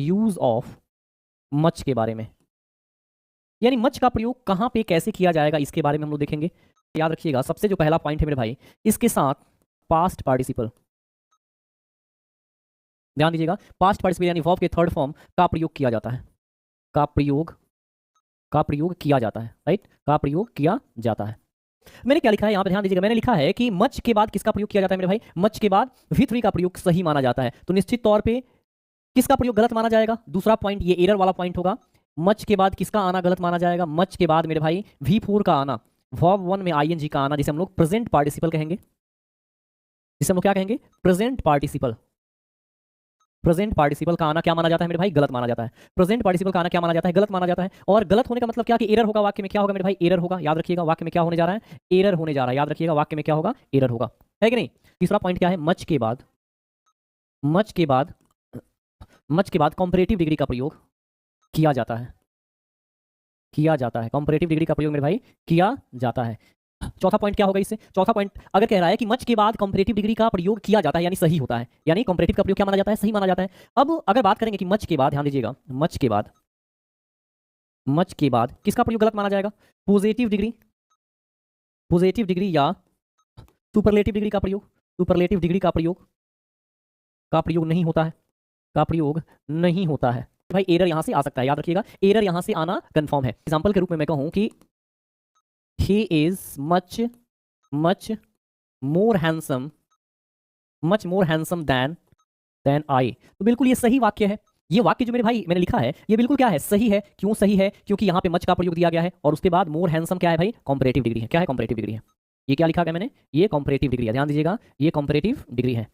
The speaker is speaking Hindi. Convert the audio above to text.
यूज ऑफ मच के बारे में, यानी मच का प्रयोग कहां पे कैसे किया जाएगा इसके बारे में हम लोग देखेंगे। याद रखिएगा सबसे जो पहला पॉइंट है मेरे भाई, इसके साथ पास्ट पार्टिसिपल, ध्यान दीजिएगा, पास्ट पार्टिसिपल यानी वर्ब के थर्ड फॉर्म का प्रयोग किया जाता है, का प्रयोग किया जाता है, राइट, का प्रयोग किया जाता है। मैंने क्या लिखा है यहाँ पे ध्यान दीजिएगा, मैंने लिखा है कि मच के बाद किसका प्रयोग किया जाता है मेरे भाई, मच के बाद V3 का प्रयोग सही माना जाता है। तो निश्चित तौर पे किसका प्रयोग गलत माना जाएगा, दूसरा पॉइंट ये एरर वाला पॉइंट होगा। मच के बाद किसका आना गलत माना जाएगा, मच के बाद मेरे भाई V4 का आना, वर्ब 1 में ING का आना, जिसे हम लोग प्रेजेंट पार्टिसिपल कहेंगे, जिसे हम लोग क्या कहेंगे, प्रेजेंट पार्टिसिपल। प्रेजेंट पार्टिसिपल का आना क्या माना जाता है मेरे भाई, गलत माना जाता है। प्रेजेंट पार्टिसिपल का आना क्या माना जाता है, गलत माना जाता है। और गलत होने का मतलब क्या कि एरर होगा, वाक्य में क्या होगा मेरे भाई, एरर होगा। याद रखिएगा वाक्य में क्या होने जा रहा है, एरर होने जा रहा है। याद रखिएगा वाक्य में क्या होगा, एरर होगा, है कि नहीं। तीसरा पॉइंट क्या है, मच के बाद, मच के बाद, मच के बाद कंपैरेटिव डिग्री का प्रयोग किया जाता है, किया जाता है, कंपैरेटिव डिग्री का प्रयोग मेरे भाई किया जाता है। चौथा पॉइंट क्या होगा इससे, चौथा पॉइंट अगर कह रहा है कि मच के बाद कंपैरेटिव डिग्री का प्रयोग किया जाता है यानी सही होता है, यानी कंपैरेटिव का प्रयोग क्या माना जाता है, सही माना जाता है। अब अगर बात करेंगे कि मच के बाद, ध्यान दीजिएगा, मच के बाद, मच के बाद किसका प्रयोग गलत माना जाएगा, पॉजिटिव डिग्री, पॉजिटिव डिग्री या सुपरलेटिव डिग्री का प्रयोग, सुपरलेटिव डिग्री का प्रयोग, का प्रयोग नहीं होता है, का प्रयोग नहीं होता है। भाई एरर यहां से आ सकता है, याद रखिएगा एरर यहां से आना कंफर्म है। एग्जांपल के रूप में मैं कहूं कि he is much much more handsome, much more handsome than I, तो बिल्कुल ये सही वाक्य है। ये वाक्य जो मेरे भाई मैंने लिखा है ये बिल्कुल क्या है, सही है। क्यों सही है, क्योंकि यहाँ पे मच का प्रयोग दिया गया है और उसके बाद मोर हैंडसम क्या है भाई, कंपैरेटिव डिग्री है। क्या है, कंपैरेटिव डिग्री है। ये क्या लिखा गया मैंने, ये कंपैरेटिव डिग्री है, ध्यान दीजिएगा ये कंपैरेटिव डिग्री है।